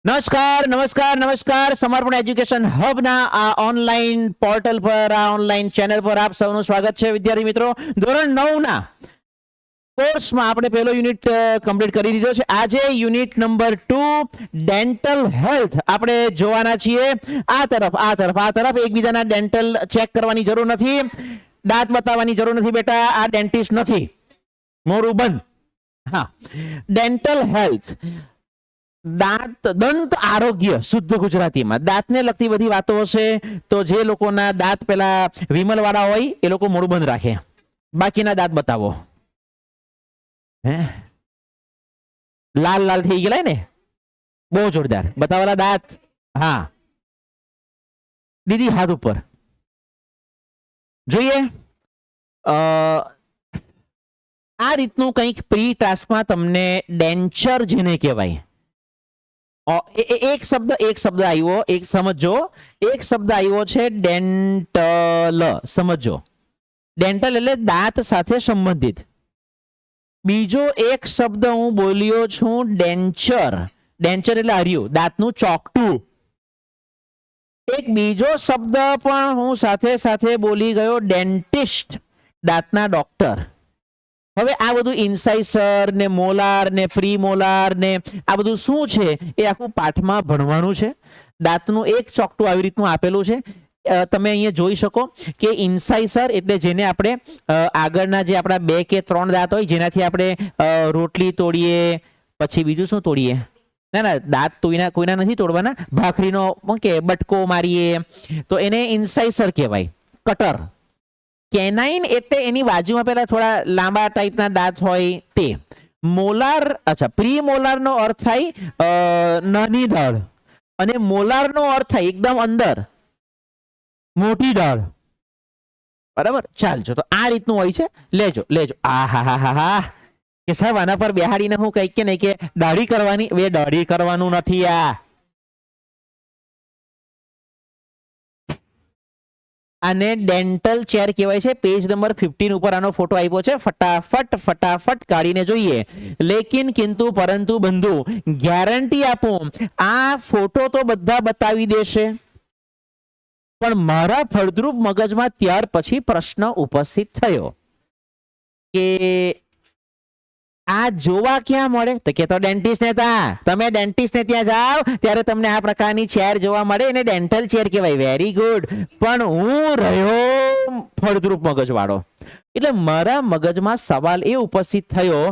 નમસ્કાર નમસ્કાર નમસ્કાર સમર્પણ એજ્યુકેશન હબના આ ઓનલાઈન પોર્ટલ પર આ ઓનલાઈન ચેનલ પર આપ સૌનું સ્વાગત છે વિદ્યાર્થી મિત્રો. ધોરણ 9 ના કોર્સમાં આપણે પહેલો યુનિટ કમ્પ્લીટ કરી દીધો છે. આજે યુનિટ નંબર 2 ડેન્ટલ હેલ્થ આપણે જોવાના છીએ. આ તરફ એકબીજાના ડેન્ટલ ચેક કરવાની જરૂર નથી, દાંત બતાવવાની જરૂર નથી બેટા. આ ડેન્ટિસ્ટ નથી, મોરું બંધ. હા, ડેન્ટલ હેલ્થ, દંત આરોગ્ય શુદ્ધ ગુજરાતીમાં દાંતને લગતી બધી વાતો હશે. તો જે લોકોના દાંત પેલા વિમલ વાળા હોય એ લોકો મોઢું બંધ રાખે, બાકીના દાંત બતાવો. હે, લાલ લાલ થઈ ગયેલા ને, બહુ જોરદાર બતાવેલા દાંત. હા દીદી, હાથ ઉપર જોઈએ. આ રીતનું કંઈક પ્રી ટાસ્કમાં તમને ડેન્ચર જેને કહેવાય, એક શબ્દ આવ્યો, એક સમજો. એક શબ્દ આવ્યો છે ડેન્ટલ. સમજો, ડેન્ટલ એટલે દાંત સાથે સંબંધિત. બીજો એક શબ્દ હું બોલ્યો છું ડેન્ચર. ડેન્ચર એટલે હર્યું, દાંતનું ચોકટું. એક બીજો શબ્દ પણ હું સાથે સાથે બોલી ગયો, ડેન્ટિસ્ટ, દાંતના ડોક્ટર. હવે આ બધું ઇન્સાઇસર ને મોલાર ને પ્રીમોલાર ને આ બધું શું છે એ આખું પાઠમાં ભણવાનું છે. દાંતનું એક ચોકટું આવી રીતનું આપેલું છે. તમે અહીંયા જોઈ શકો કે ઇન્સાઇસર એટલે જેને આપણે આગળના જે આપણા 2 કે 3 દાંત હોય જેનાથી આપણે રોટલી તોડીએ, પછી બીજું શું તોડીએ? ના, દાંત કોઈના નથી તોડવાના. ભાખરીનો કે બટકો મારીએ તો એને ઇન્સાઇસર કહેવાય. કટર. કેનાઇન એટલે એની બાજુમાં પેલા થોડા લાંબા ટાઈપના દાંત હોય તે. મોલાર, અચ્છા, પ્રી મોલાર નો અર્થ થાય નાની દાળ, અને મોલાર નો અર્થ થાય એકદમ અંદર મોટી દાળ. બરાબર, ચાલજો. તો આ રીતનું હોય છે. લેજો. આ હા કે સાહેબ આના પર બેહાડીને હું કઈક કે નહીં કે દાઢી કરવાની, બે દાઢી કરવાનું નથી. આને ડેન્ટલ ચેર કહેવાય છે. પેજ નંબર 15 ઉપર આનો ફોટો આપ્યો છે. ફટાફટ કાઢીને જોઈએ. લેકિન કિંતુ પરંતુ બંધુ, ગેરંટી આપું, આ ફોટો તો બધા બતાવી દેશે, પણ મારા ફળદ્રુપ મગજમાં ત્યાર પછી પ્રશ્ન ઉપસ્થિત થયો કે આ જોવા ક્યાં મળે? તો કે તો ડેન્ટિસ્ટ ને તમે ડેન્ટિસ્ટ ને ત્યાં જાઓ ત્યારે તમને આ પ્રકારની ચેર જોવા મળે, એને ડેન્ટલ ચેર કહેવાય. Very good. પણ હું રહ્યો ફળદ્રુપ મગજ વાળો, એટલે મારા મગજમાં સવાલ એ ઉપસ્થિત થયો,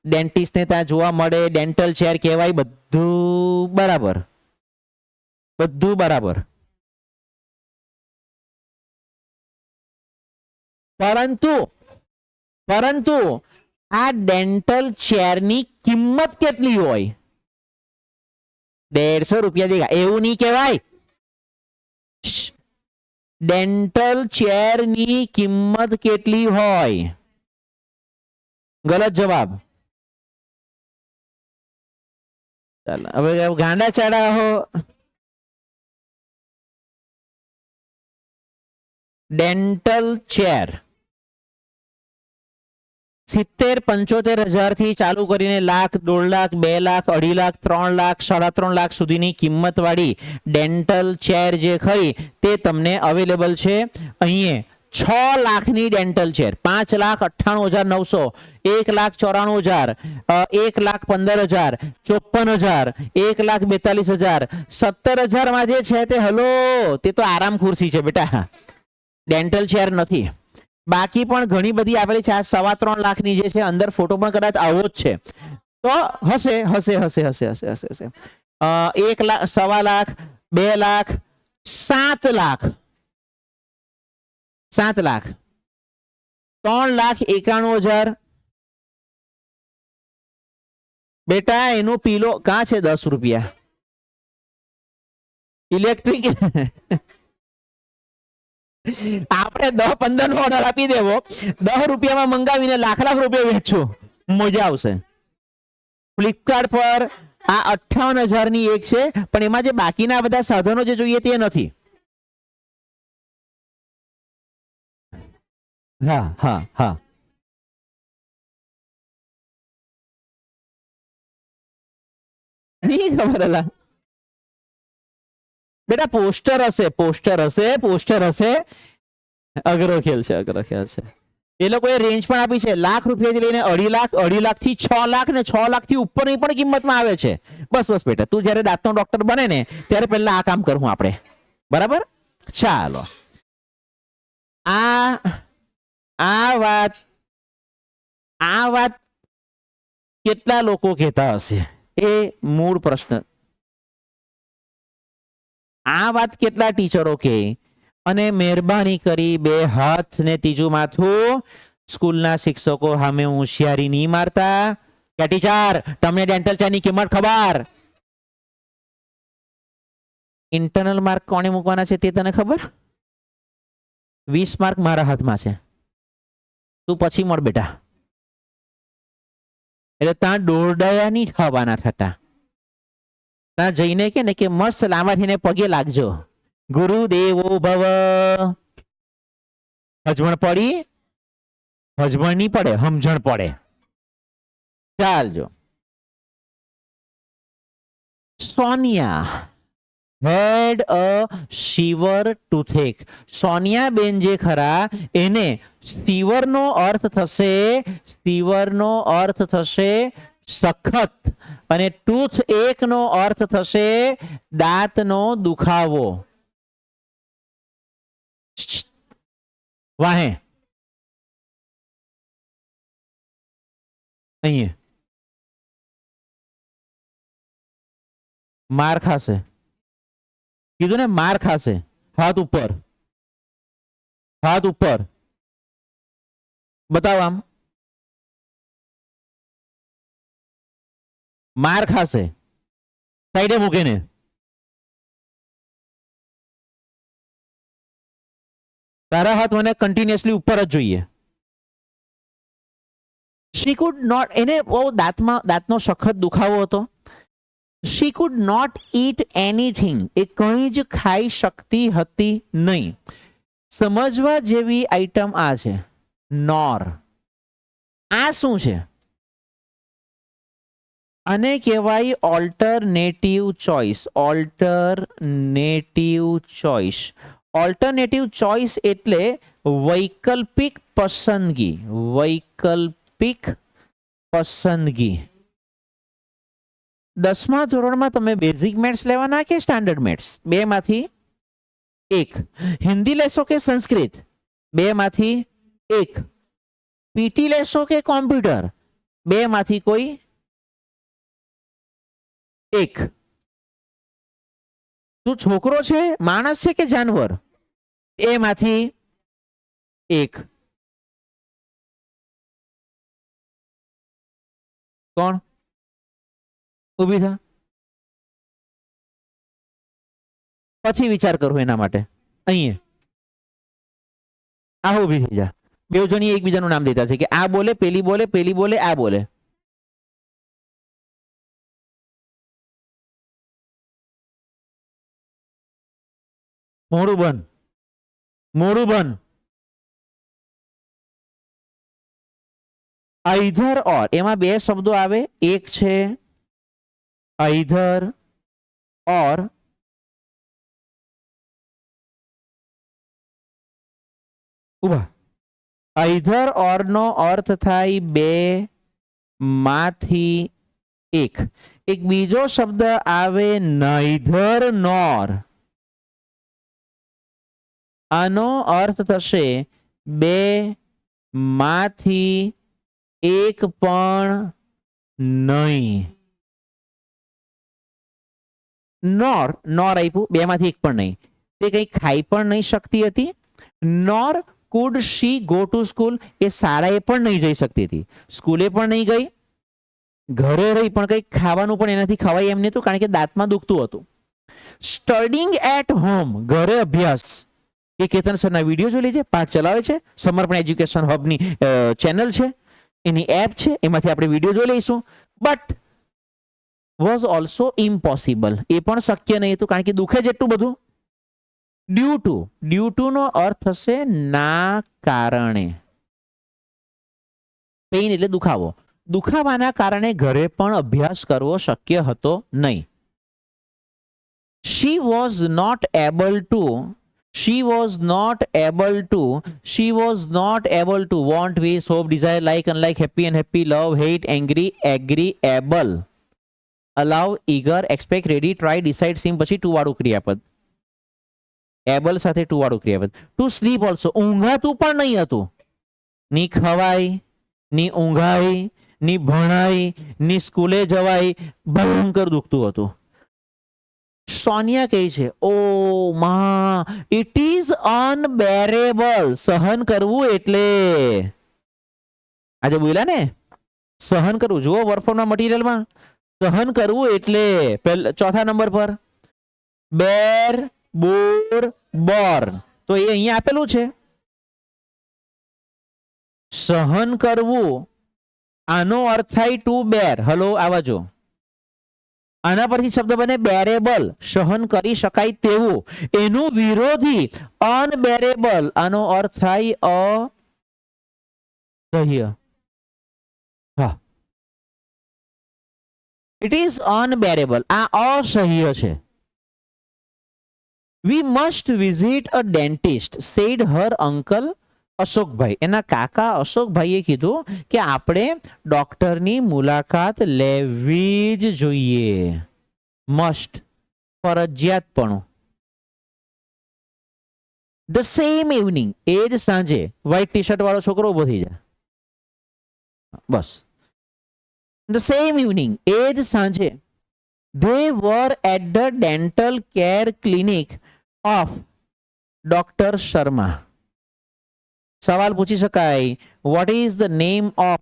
ડેન્ટિસ્ટ ને ત્યાં જોવા મળે, ડેન્ટલ ચેર કહેવાય, બધું બરાબર, બધું બરાબર. પરંતુ આ ડેન્ટલ ચેરની કિંમત કેટલી હોય? 150 રૂપિયા દેગા, એવું નહીં કહેવાય. ડેન્ટલ ચેરની કિંમત કેટલી હોય? ગલત જવાબ. ચાલો હવે ગાંડા ચાડા હો. ડેન્ટલ ચેર 70-75 હજાર થી ચાલુ કરીને લાખ, 1.5 લાખ, 2 લાખ, 2.5 લાખ, 3 લાખ, 3.5 લાખ સુધીની કિંમત વાળી ડેન્ટલ ચેર જે ખરી તે તમને અવેલેબલ છે. અહીં 6 લાખની ડેન્ટલ ચેર, 5,98,900, 1,94,000, 1,15,000, 54,000, 1,42,000, 17,000 માં જે છે તે હલો તે તો આરામ ખુરશી છે બેટા, ડેન્ટલ ચેર નથી. બાકી પણ ઘણી બધી આપેલી છે. 3.25 લાખની જે છે અંદર ફોટો પણ કદાચ આવો જ છે, તો હશે. 1 લાખ, 1.25 લાખ, 2 લાખ, 7 લાખ, 7 લાખ, 3,91,000. બેટા એનું પીલો કાં છે? 10 રૂપિયા ઇલેક્ટ્રિક. આપણે 10-15 નો ઓર્ડર આપી દેવો, 10 રૂપિયામાં મંગાવીને લાખ રૂપિયા વેચશું, મજા આવશે. ફ્લિપકાર્ટ પર આ 58,000 ની એક છે, પણ એમાં જે બાકીના બધા સાધનો જે જોઈએ તે નથી. હા નહીં ખબર. બેટા પોસ્ટર હશે, પોસ્ટર હશે, પોસ્ટર હશે. અઘરો ખેલ છે, અઘરો ખેલ છે. એ લોકોએ રેન્જ પણ આપી છે, લાખ રૂપિયાથી લઈને 2.5 લાખ, 2.5 લાખ થી 6 લાખ ને 6 લાખ થી ઉપરની પણ કિંમતમાં આવે છે. બસ બસ બેટા, તું જયારે દાંતનો ડોક્ટર બને ને ત્યારે પહેલા આ કામ કરવું આપણે, બરાબર? ચાલો, આ વાત કેટલા લોકો કહેતા હશે એ મૂળ પ્રશ્ન. આ વાત કેટલા ટીચરો કે, અને મહેરબાની કરી 2 હાથ ને ત્રીજું માથું. સ્કૂલના શિક્ષકો સામે હોશિયારી નહીં મારતા કે ટીચર તમને ડેન્ટલ ચાની કિંમત ખબર? ઇન્ટરનલ માર્ક કોને મૂકવાના છે તે તને ખબર? 20 માર્ક મારા હાથમાં છે, તું પછી મળ બેટા. એટલે ત્યાં દોરડાયા નહીં થવાના થતા. ત્યાં જઈને કે ને કે મસ્ત લાંબાથીને પગે લાગજો, ગુરુદેવો ભવ. હજવણ પડી? હજવણ નહીં પડે, સમજણ પડે. ચાલજો. Sonia had a severe toothache. Sonia બેન જે ખરા એને સિવર નો અર્થ થશે, સિવર નો અર્થ થશે સખત, અને ટૂથ એક નો અર્થ થશે દાંતનો દુખાવો. વાહે અહીં માર ખાશે, કીધું ને માર ખાશે. હાથ ઉપર, હાથ ઉપર બતાવો, આમ માર ખાશે. સાઈડે મૂકીને તારા હાથ મને કન્ટિન્યુઅસલી ઉપર જ જોઈએ. શી કુડ નોટ, એને બહુ દાંતનો સખત દુખાવો હતો. She could not eat anything, એ કંઈ જ ખાઈ શકતી હતી નહીં. સમજવા જેવી આઈટમ આ છે, નોર. આ શું છે? આને કહેવાય alternative choice. Alternative choice. Alternative choice એટલે વૈકલ્પિક પસંદગી. વૈકલ્પિક પસંદગી. 10મા ધોરણમાં તમે બેઝિક મેથ્સ લેવાના કે સ્ટાન્ડર્ડ મેથ્સ? 2 માંથી 1. હિન્દી લેશો કે સંસ્કૃત? 2 માંથી 1. પીટી લેશો કે કોમ્પ્યુટર? 2 માંથી કોઈ 1. તું છોકરો છે, માણસ છે કે જાનવર? 2 માંથી 1. કોણ? ઊભી થા, પછી વિચાર કરો એના માટે. અહીંયા આ ઊભી થઈ જા. 2 જણી એકબીજાનું નામ દેતા છે કે આ બોલે, પેલી બોલે, પેલી બોલે, આ બોલે. મોડું બંધ, મોડું બંધ. આઈધર ઓર, એમાં 2 શબ્દો આવે. એક છે આઈધર ઓર, ઉભા. આઈધર ઓર નો અર્થ થાય 2 માંથી 1. એક બીજો શબ્દ આવે નાઈધર નોર. આનો અર્થ થશે 2 માંથી 1 પણ નહીં. નોર, નોર આપ્યું, 2 માંથી 1 પણ નહીં. તે કંઈ ખાઈ પણ નહીં શકતી હતી. Nor could she go to school, એ શાળાએ પણ નહીં જઈ શકતી હતી, સ્કૂલે પણ નહીં ગઈ, ઘરે રહી પણ કંઈ ખાવાનું પણ એનાથી ખવાય એમ નતું, કારણ કે દાંતમાં દુખતું હતું. સ્ટડીંગ એટ હોમ, ઘરે અભ્યાસ. એ કેતન સરના વિડીયો જોઈ લેજે, પાઠ ચલાવે છે. સમર્પણ એજ્યુકેશન હબની ચેનલ છે, એની એપ છે, એમાંથી આપણે વિડીયો જોઈ લઈશું. બટ વોઝ ઓલ્સો ઇમ્પોસિબલ, એ પણ શક્ય નહીં હતું, કારણ કે દુખે જ એટલું બધું. ડ્યુ ટુ, ડ્યુ ટુ નો અર્થ થશે ના કારણે. પેઇન એટલે દુખાવો. દુખાવાના કારણે ઘરે પણ અભ્યાસ કરવો શક્ય હતો નહીં. she was not able to want, wish, hope, desire, like, unlike, happy, unhappy, love, hate, angry, agree, able, allow, eager, expect, ready, try, decide, seem પછી ટુ વાળું ક્રિયાપદ, એબલ સાથે ટુ વાળું ક્રિયાપદ. ટુ સ્લીપ ઓલ્સો, ઊંઘાતું પણ નહીં હતું. ની ખવાય, ની ઊંઘાય, ની ભણાય, ની સ્કૂલે જવાય, ભયંકર દુખતું હતું. સોનિયા કહે છે, ઓ મા, ઇટ ઇઝ અનબેરેબલ. સહન કરવું એટલે, આજે બોલ્યા ને, સહન કરવું. જુઓ વર્કફોર્મના મટીરિયલમાં, સહન કરવું એટલે ચોથા નંબર પર બેર, બોર, બોર્ન. તો એ અહીંયા આપેલું છે સહન કરવું. આનો અર્થ થાય ટુ બેર. હલો, આવા જો, આના પરથી શબ્દ બને બેરેબલ, સહન કરી શકાય તેવું. એનું વિરોધી અનબેરેબલ, આનો અર્થ થાય અસહ્ય. હા, ઇટ ઇઝ અનબેરેબલ, આ અસહ્ય છે. We must visit a dentist, said her uncle Ashokbhai. એના કાકા અશોકભાઈએ કીધું કે આપણે ડોક્ટરની મુલાકાત લેવી જ જોઈએ. મસ્ટ, ફરજિયાતપણું. ધ સેમ ઇવનિંગ, એ જ સાંજે. વ્હાઈટ ટી શર્ટ વાળો છોકરો ઉભો થઈ જાય, બસ. ધ સેમ ઇવનિંગ, એ જ સાંજે. they were at the dental care clinic of Dr. Sharma. સવાલ પૂછી શકાય, what is the name of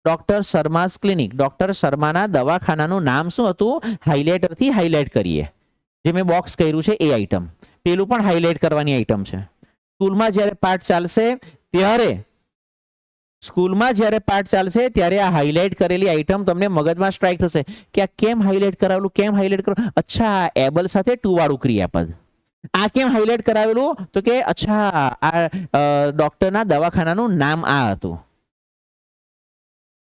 Dr. Sharma's clinic? Doctor શર્માના દવાખાનાનું નામ શું હતું? હાઇલાઇટરથી હાઇલાઇટ કરીએ. જે મેં બોક્સ કર્યું છે એ આઈટમ. પેલું પણ હાઇલાઇટ કરવાની આઈટમ છે. સ્કૂલમાં જ્યારે પાઠ ચાલશે ત્યારે આ હાઇલાઇટ કરેલી આઈટમ તમને મગજમાં સ્ટ્રાઇક થશે કે આ કેમ હાઇલાઇટ કરાવેલું, કેમ હાઇલાઇટ કરાવેલું. અચ્છા, એબલ સાથે ટુ વાળું ક્રિયાપદ. આ કેમ હાઇલાઇટ કરાવેલું? તો કે અચ્છા, આ ડોક્ટરના દવાખાનાનું નામ આ હતું.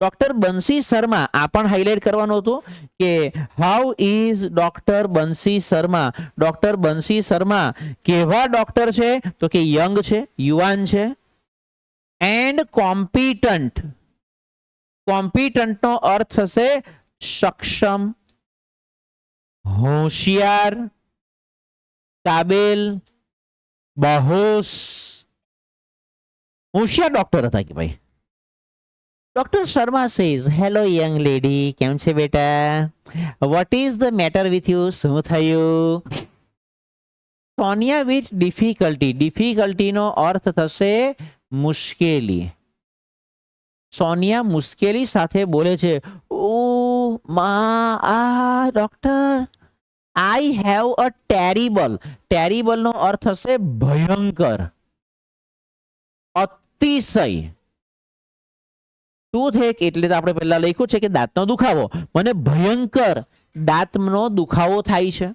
ડોક્ટર બંસી શર્મા, આ પણ હાઇલાઇટ કરવાનું હતું કે how is doctor Bansi Sharma. Doctor Bansi Sharma કેવા ડોક્ટર છે? તો કે યંગ છે, યુવાન છે. And competent. કોમ્પિટન્ટ નો અર્થ થશે સક્ષમ, હોશિયાર, કાબેલ, બાહોશ. હોશિયાર ડોક્ટર હતા કે ભાઈ. Doctor Sharma says, hello young lady, કેમ છે બેટા? What is the matter with you? શું થયું? Sonia with difficulty. ડિફિકલ્ટીનો અર્થ થશે મુશ્કેલી. સોનિયા મુશ્કેલી સાથે બોલે છે, ઓ મા, આ doctor, I have a terrible. Terrible નો અર્થ થશે ભયંકર, અતિશય. ટૂથએક એટલે આપણે પહેલા લખ્યું છે કે દાંતનો દુખાવો. મને ભયંકર દાંતનો દુખાવો થાય છે.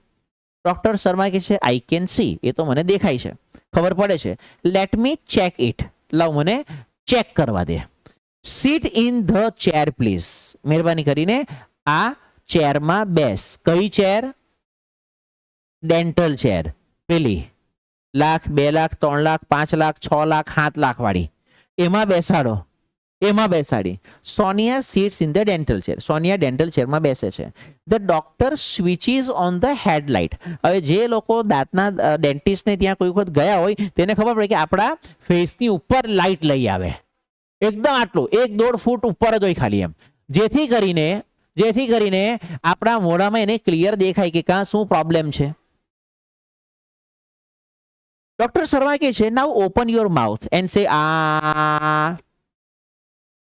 ડોક્ટર શર્મા કહે છે, આઈ કેન સી, એ તો મને દેખાય છે, ખબર પડે છે. લેટ મી ચેક ઇટ, લાવ મને ચેક કરવા દે. Seat in the chair please. મહેરબાની કરીને આ ચેરમાં બેસ. કઈ ચેર? Dental chair. પેલી 1,00,000, 2,00,000, 3,00,000, 5,00,000, 6,00,000, 7,00,000 વાળી, એમાં બેસાડો. એમાં બેસાડી. Sonia sits in the dental chair. Sonia dental ચેરમાં બેસે છે. The doctor switches on the headlight. હવે જે લોકો દાંતના ડેન્ટિસ્ટને ત્યાં કોઈ વખત ગયા હોય તેને ખબર પડે કે આપણા ફેસની ઉપર લાઇટ લઈ આવે, એકદમ આટલું 1-1.5 ફૂટ ઉપર જ હોય ખાલી, એમ. જેથી કરીને આપણા મોઢામાં એને ક્લિયર દેખાય કે કાં શું પ્રોબ્લેમ છે. ડોક્ટર શર્મા કહે છે, now open your mouth and say ah.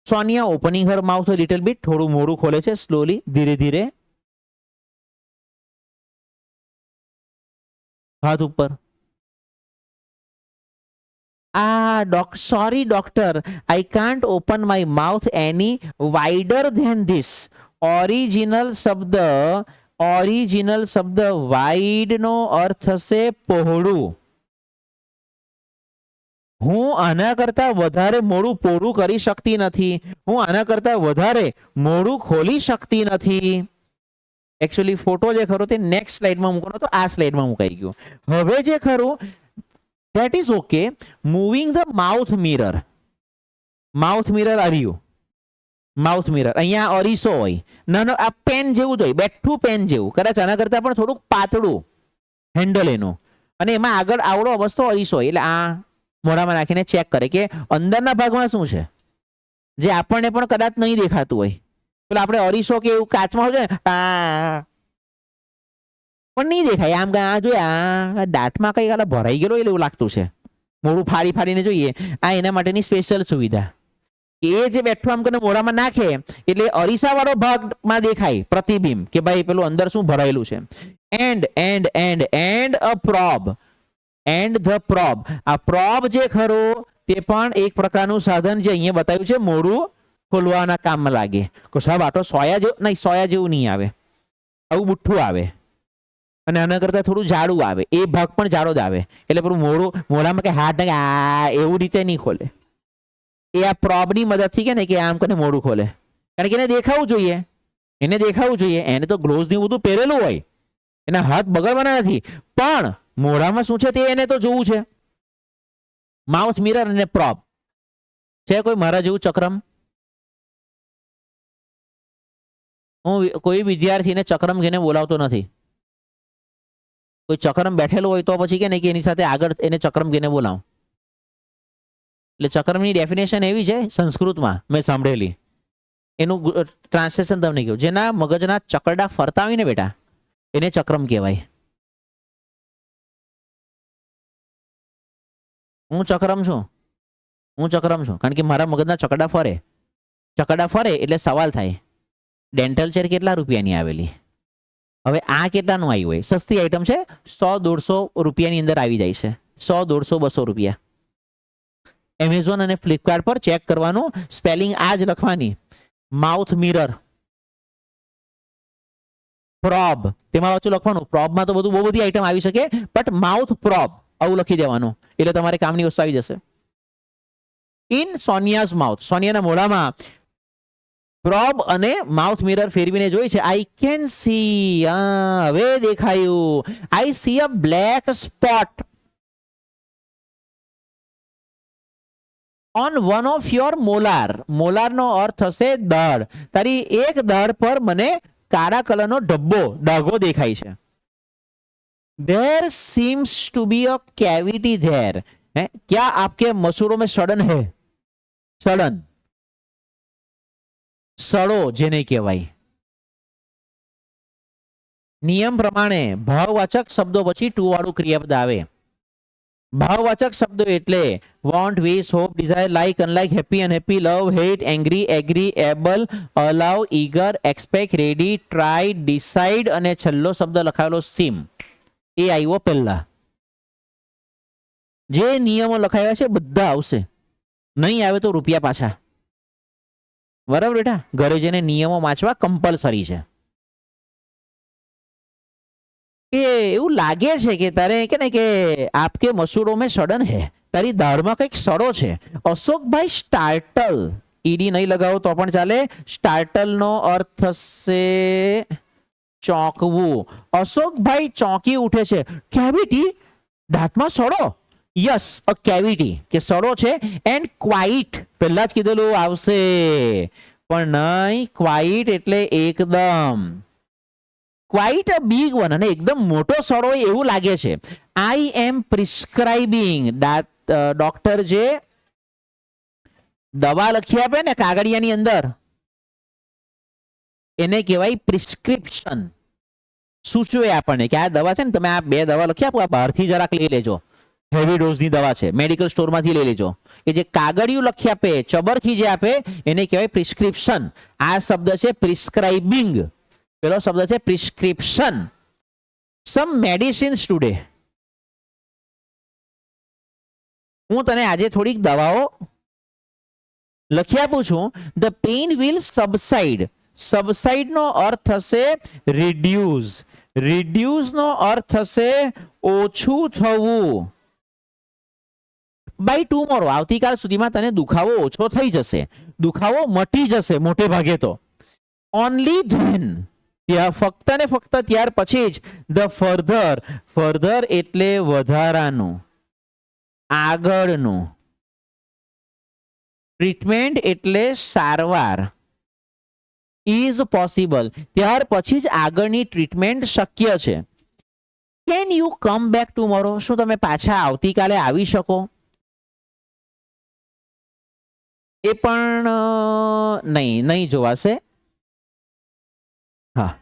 Sonia opening her mouth a little bit. થોડું મોઢું ખોલે છે, સ્લોલી, ધીરે ધીરે. હાથ ઉપર. Sorry doctor, I can't open my mouth any wider than this. Original શબ્દ વાઇડ નો અર્થ થશે પહોળું. હું આના કરતા વધારે મોડું પોળું કરી શકતી નથી. હું આના કરતા વધારે મોડું ખોલી શકતી નથી. एक्चुअली फोटो जे खरो ते नेक्स्ट स्लाइड में मूकવાનો तो आ स्लाइड में मुकाई गयो। हवे जे खरो that is okay. Moving the mouth mirror. Mouth mirror are you? Mouth mirror. અહીંયા અરીસો હોય. નાનો આ પેન જેવું જ હોય, બેઠું પેન જેવું. કદાચ આના કરતા પણ થોડુંક પાતળું હેન્ડલ એનું. અને એમાં આગળ આવડો અવસ્થો અરીસો હોય. એટલે આ મોઢામાં નાખીને ચેક કરે કે અંદરના ભાગમાં શું છે, જે આપણને પણ કદાચ નહીં દેખાતું હોય. પેલા આપણે અરીસો કે એવું કાચમાં હોય ને પણ નહીં દેખાય. આમ આ જોઈએ, આ દાંતમાં કઈ કાલે ભરાઈ ગયેલો એવું લાગતું છે. મોઢું ફાડી ફાડીને જોઈએ. આ એના માટેની સ્પેશિયલ સુવિધા. એ જે બેઠું આમ કરીને મોઢામાં નાખે એટલે અરીસા વાળો ભાગમાં દેખાય પ્રતિબિંબ કે ભાઈ પેલું અંદર શું ભરાયેલું છે. And a probe. And the probe. આ પ્રોબ જે ખરો તે પણ એક પ્રકારનું સાધન જે અહીંયા બતાવ્યું છે, મોઢું ખોલવાના કામમાં લાગે. સાહેબ આ તો સોયા જેવું નહીં, સોયા જેવું નહીં આવે, આવું બુઠ્ઠું આવે અને આના કરતા થોડું જાડું આવે. એ ભાગ પણ જાડો જ આવે. એટલે પેલું મોઢામાં કે હાથ આ એવું રીતે નહીં ખોલે. એ આ પ્રોબની મદદથી કે ને કે આમ કરીને મોઢું ખોલે. કારણ કે એને દેખાવું જોઈએ, એને દેખાવું જોઈએ. એને તો ગ્લોવ્સ ને બધું પહેરેલું હોય, એના હાથ બગડવાના નથી, પણ મોઢામાં શું છે તે એને તો જોવું છે. માઉથ મિરર અને પ્રોબ છે. કોઈ મારા જેવું ચક્રમ? હું કોઈ વિદ્યાર્થીને ચક્રમ કહીને બોલાવતો નથી. કોઈ ચક્રમ બેઠેલો હોય તો પછી કે ને કે એની સાથે આગળ એને ચક્રમ કહીને બોલાવ. એટલે ચક્રમની ડેફિનેશન એવી છે સંસ્કૃતમાં મેં સાંભળેલી. એનું ટ્રાન્સલેશન તમને કહ્યું. જેના મગજના ચકરડા ફરતા હોય ને બેટા, એને ચક્રમ કહેવાય. હું ચક્રમ છું, હું ચક્રમ છું કારણ કે મારા મગજના ચકરડા ફરે. ચકરડા ફરે એટલે સવાલ થાય, ડેન્ટલ ચેર કેટલા રૂપિયાની આવેલી? હવે આ કેટલાનું આવ્યું હોય? સસ્તી આઈટમ છે, 100-150 રૂપિયાની અંદર આવી જાય છે. 100-150-200 રૂપિયા. એમેઝોન અને ફ્લિપકાર્ટ પર ચેક કરવાનું, સ્પેલિંગ આ જ લખવાની, માઉથ મિરર પ્રોબ. તેમાં પાછું લખવાનું, પ્રોબમાં તો બધું બહુ બધી આઈટમ આવી શકે, બટ માઉથ પ્રોબ આવું લખી દેવાનું એટલે તમારે કામની વસ્તુ આવી જશે. In Sonia's mouth. સોનિયાના મોઢામાં પ્રોબ અને માઉથ મિરર ફેરવીને જોઈ છે. આઈ કેન સી, હવે દેખાયું. I see a black spot on one of your molar. Molar નો અર્થ થશે દાઢ. તારી એક દાઢ પર મને કાળા કલરનો ડાઘો દેખાય છે. There seems to be a cavity there. क्या आपके मसूड़ों में सड़न है? सड़न, સડો જેને કહેવાય. નિયમ પ્રમાણે ભાવવાચક શબ્દો પછી ટુ વાળું ક્રિયાપદ આવે. ભાવવાચક શબ્દો એટલે want, wish, hope, desire, like, unlike, happy, unhappy, love, hate, angry, agree, able, allow, eager, expect, ready, try, decide અને છેલ્લો શબ્દ લખાયેલો સીમ એ આવ્યો પહેલા. જે નિયમો લખાયા છે બધા આવશે, નહીં આવે તો રૂપિયા પાછા. બરાબર બેટા? ઘરે જઈને નિયમો વાંચવા કમ્પલસરી છે. કે એવું લાગે છે કે તારે કે ને કે આપકે મસૂડો મેં સડન હે, તારી દાળમાં કંઈક સડો છે. અશોકભાઈ સ્ટાર્ટલ, ઈડી નહીં લગાવો તો પણ ચાલે. સ્ટાર્ટલ નો અર્થ થશે ચોંકવું. અશોકભાઈ ચોંકી ઉઠે છે. કેવિટી, દાંતમાં સડો. યસ, અ કેવિટી કે સડો છે. એન્ડ ક્વાઇટ, પહેલા જ કીધેલું આવશે પણ નહીં. ક્વાઇટ એટલે એકદમ, ક્વાઇટ અ બિગ વન, અને એકદમ મોટો સડો એવું લાગે છે. આઈ એમ પ્રિસ્ક્રાઇબિંગ, ડોક્ટર જે દવા લખી આપે ને કાગળિયાની અંદર એને કહેવાય પ્રિસ્ક્રિપ્શન. સૂચવે આપણને કે આ દવા છે ને, તમે આ 2 દવા લખી આપો, આ બહારથી જરાક લઈ લેજો, હેવી ડોઝની દવા છે, મેડિકલ સ્ટોરમાંથી લઈ લેજો. એ જે કાગળિયું લખી આપે, ચબરથી જે આપે એને કહેવાય પ્રિસ્ક્રિપ્શન. આ શબ્દ છે પ્રિસ્ક્રાઇબિંગ, પેલો શબ્દ છે પ્રિસ્ક્રિપ્શન. સમ મેડિસિન્સ ટુડે, હું તને આજે થોડીક દવાઓ લખી આપું છું. The pain will subside. Subside નો અર્થ થશે રિડ્યુસ. રિડ્યુસ નો અર્થ થશે ઓછું થવું. બાય ટુમોરો, આવતીકાલ સુધીમાં તને દુખાવો ઓછો થઈ જશે, દુખાવો મટી જશે મોટે ભાગે તો. ઓનલી ધેન, ફક્ત ને ફક્ત ત્યાર પછી જ ધ ફર્ધર, ફર્ધર એટલે વધારાનું, આગળનું, ટ્રીટમેન્ટ એટલે સારવાર, ઇઝ પોસિબલ ત્યાર પછી જ આગળની ટ્રીટમેન્ટ શક્ય છે. Can you come back tomorrow, શું તમે પાછા આવતીકાલે આવી શકો? એ પણ નહીં જોવાશે. હા,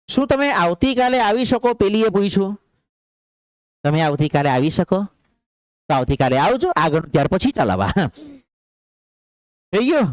શું તમે આવતીકાલે આવી શકો? પેલીએ પૂછ્યું, તમે આવતીકાલે આવી શકો? તો આવતીકાલે આવજો, આગળ ત્યાર પછી ચલાવવા. થઈ ગયો.